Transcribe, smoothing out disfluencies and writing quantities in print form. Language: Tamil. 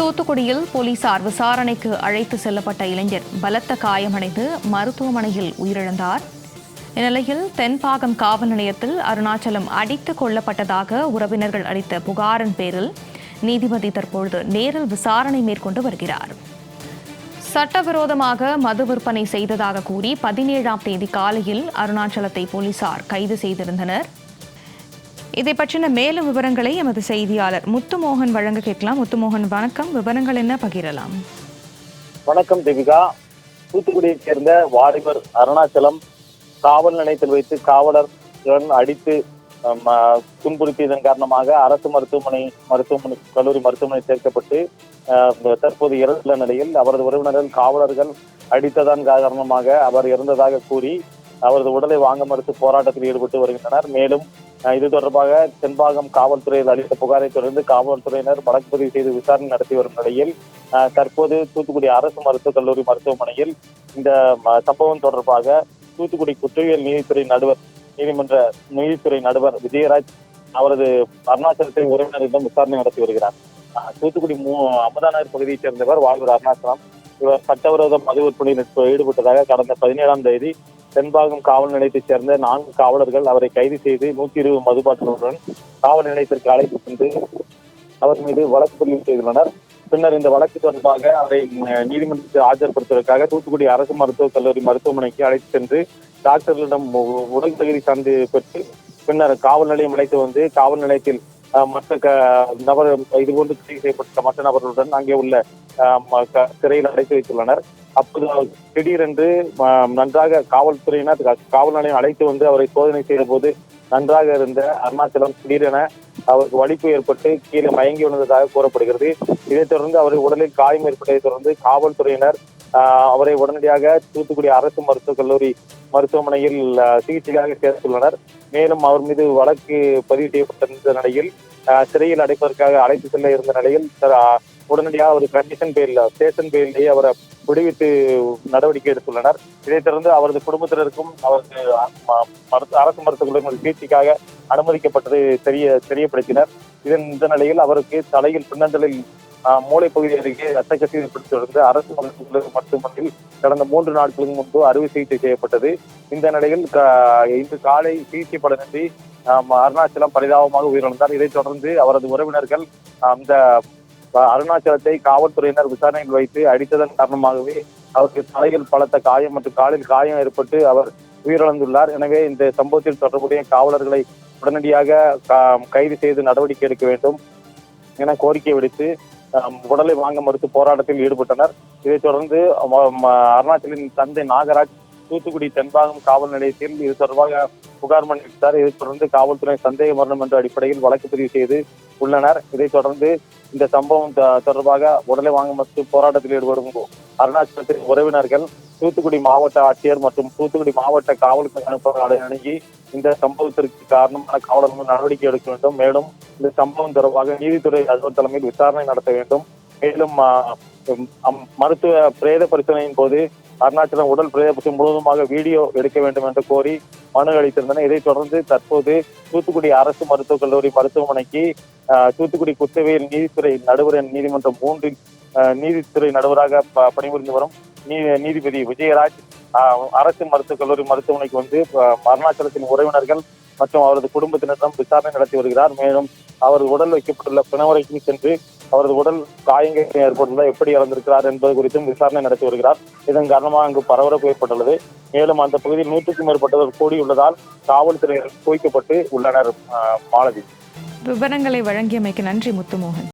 தூத்துக்குடியில் போலீசார் விசாரணைக்கு அழைத்து செல்லப்பட்ட இளைஞர் பலத்த காயமடைந்து மருத்துவமனையில் உயிரிழந்தார். இந்நிலையில் தென்பாகம் காவல் நிலையத்தில் அருணாச்சலம் அடித்துக் கொல்லப்பட்டதாக உறவினர்கள் அளித்த புகாரின் பேரில் நீதிபதி தற்பொழுது நேரில் விசாரணை மேற்கொண்டு வருகிறார். சட்டவிரோதமாக மது விற்பனை செய்ததாக கூறி 17ஆம் தேதி காலையில் அருணாச்சலத்தை போலீசார் கைது செய்திருந்தனர். இதை பற்றின மேலும் விவரங்களை எமது செய்தியாளர் முத்துமோகன் வழங்க கேட்கலாம். முத்துமோகன், வணக்கம். விவரங்கள் என்ன பகிரலாம்? வணக்கம் தேவிகா. தூத்துக்குடியைச் சேர்ந்த வாலிபர் அருணாச்சலம் காவல் நிலையத்தில் வைத்து காவலர் அடித்து துன்புறுத்தியதன் காரணமாக அரசு கல்லூரி மருத்துவமனை சேர்க்கப்பட்டு தற்போது இறந்துள்ள நிலையில் அவரது உறவினர்கள் காவலர்கள் அடித்ததன் காரணமாக அவர் இறந்ததாக கூறி அவரது உடலை வாங்க மறுத்து போராட்டத்தில் ஈடுபட்டு வருகின்றனர். மேலும் இது தொடர்பாக தென்பாகம் காவல்துறையில் அளித்த புகாரை தொடர்ந்து காவல்துறையினர் வழக்கு பதிவு செய்து விசாரணை நடத்தி வரும் நிலையில் தற்போது தூத்துக்குடி அரசு மருத்துவக் கல்லூரி மருத்துவமனையில் இந்த சம்பவம் தொடர்பாக தூத்துக்குடி குற்றவியல் நீதித்துறை நடுவர் விஜயராஜ் அவரது அருணாச்சலத்தை உறவினரிடம் விசாரணை நடத்தி வருகிறார். தூத்துக்குடி அமுதாநகர் பகுதியைச் சேர்ந்தவர் வாலிபர் அருணாச்சலம். இவர் சட்டவிரோத மது விற்பனையில் ஈடுபட்டதாக கடந்த 17ஆம் தேதி தென்பாகம் காவல் நிலையத்தைச் சேர்ந்த 4 காவலர்கள் அவரை கைது செய்து 120 மதுபாட்டிலுடன் காவல் நிலையத்திற்கு அழைத்து சென்று அவர் மீது வழக்கு பதிவு செய்துள்ளனர். பின்னர் இந்த வழக்கு தொடர்பாக அவரை நீதிமன்றத்தில் ஆஜர்படுத்துவதற்காக தூத்துக்குடி அரசு மருத்துவக் கல்லூரி மருத்துவமனைக்கு அழைத்து சென்று டாக்டர்களிடம் உடல் தகுதி சார்ந்து பெற்று பின்னர் காவல் நிலையம் அழைத்து வந்து காவல் நிலையத்தில் மற்ற நபர் இதுபோன்று கைது செய்யப்பட்ட மற்ற நபர்களுடன் அங்கே உள்ள சிறையில் அடைத்து வைத்துள்ளனர். அப்போது திடீரென்று நன்றாக காவல்துறையினர் காவல் நிலையம் அழைத்து வந்து அவரை சோதனை செய்த போது நன்றாக இருந்த அருணாச்சலம் திடீரென அவருக்கு வலிப்பு ஏற்பட்டு கீழே மயங்கி விழுந்ததாக கூறப்படுகிறது. இதைத் தொடர்ந்து அவருக்கு உடலில் காயம் ஏற்பட்டதை தொடர்ந்து காவல்துறையினர் அவரை உடனடியாக தூத்துக்குடி அரசு மருத்துவக் கல்லூரி மருத்துவமனையில் சிகிச்சைக்காக சேர்த்துள்ளனர். மேலும் அவர் மீது வழக்கு பதிவு செய்யப்பட்டிருந்த நிலையில் சிறையில் அடைப்பதற்காக அழைத்து செல்ல இருந்த நிலையில் உடனடியாக அவர் ஸ்டேஷன் பேரிலேயே அவரை விடுவித்து நடவடிக்கை எடுத்துள்ளனர். இதைத் தொடர்ந்து அவரது குடும்பத்தினருக்கும் அவரது அரசு மருத்துவக் கல்லூரி சிகிச்சைக்காக அனுமதிக்கப்பட்டது தெரியப்படுத்தினர். இந்த நிலையில் அவருக்கு தலையில் பின்னந்தலில் மூளை பகுதி அருகே ரத்த கசிவு ஏற்பட்டு தொடர்ந்து அரசு மருத்துவமனையில் கடந்த 3 நாட்களுக்கு முன்பு அறுவை சிகிச்சை செய்யப்பட்டது. இந்த நிலையில் இன்று காலை சிகிச்சை பலனின்றி அருணாச்சலம் பரிதாபமாக உயிரிழந்தார். இதைத் தொடர்ந்து அவரது உறவினர்கள் அந்த அருணாச்சலத்தை காவல்துறையினர் விசாரணையில் வைத்து அடித்ததன் காரணமாகவே அவருக்கு தலையில் பலத்த காயம் மற்றும் காலில் காயம் ஏற்பட்டு அவர் உயிரிழந்துள்ளார். எனவே இந்த சம்பவத்தில் தொடர்புடைய காவலர்களை உடனடியாக கைது செய்து நடவடிக்கை எடுக்க வேண்டும் என கோரிக்கை விடுத்து உடலை வாங்க மறுத்து போராட்டத்தில் ஈடுபட்டனர். இதைத் தொடர்ந்து அருணாச்சலின் தந்தை நாகராஜ் தூத்துக்குடி தென்பாகம் காவல் நிலையத்தில் இது தொடர்பாக புகார் மனுவிட்டார். இதைத் தொடர்ந்து காவல்துறை சந்தேக மரணம் என்ற அடிப்படையில் வழக்கு பதிவு செய்து உள்ளனர். இதைத் தொடர்ந்து இந்த சம்பவம் தொடர்பாக உடலை வாங்க மறுத்து போராட்டத்தில் ஈடுபடும் அருணாச்சலத்தின் உறவினர்கள் தூத்துக்குடி மாவட்ட ஆட்சியர் மற்றும் தூத்துக்குடி மாவட்ட காவல் கண்காணிப்பாளரை அணுகி இந்த சம்பவத்திற்கு காரணமான காவலர்கள் நடவடிக்கை எடுக்க வேண்டும். மேலும் இந்த சம்பவம் தொடர்பாக நீதித்துறை அதிபர் தலைமையில் விசாரணை நடத்த வேண்டும். மேலும் மருத்துவ பிரேத பரிசோதனையின் போது அருணாச்சலம் உடல் பிரேத பரிசோதனை முழுவதுமாக வீடியோ எடுக்க வேண்டும் என்று கோரி மனு அளித்திருந்தனர். இதைத் தொடர்ந்து தற்போது தூத்துக்குடி அரசு மருத்துவக் கல்லூரி மருத்துவமனைக்கு தூத்துக்குடி குற்றவியல் நீதித்துறை நடுவர் நீதிமன்றம் 3இல் நீதித்துறை நடுவராக பணிபுரிந்து வரும் நீதிபதி விஜயராஜ் அரசு மருத்துவக் கல்லூரி மருத்துவமனைக்கு வந்து அருணாச்சலத்தின் உறவினர்கள் மற்றும் அவரது குடும்பத்தினரிடம் விசாரணை நடத்தி வருகிறார். மேலும் அவரது உடல் வைக்கப்பட்டுள்ள பிணவரைக்கும் சென்று அவரது உடல் காயங்கள் ஏற்பட்டுள்ள எப்படி இறந்திருக்கிறார் என்பது குறித்தும் விசாரணை நடத்தி வருகிறார். இதன் காரணமாக அங்கு பரபரப்பு ஏற்பட்டுள்ளது. மேலும் அந்த பகுதியில் 100க்கும் மேற்பட்டவர் கூடியுள்ளதால் காவல்துறையினர் குவிக்கப்பட்டு உள்ளனர். மாலதி, விவரங்களை வழங்கியமைக்கு நன்றி முத்துமோகன்.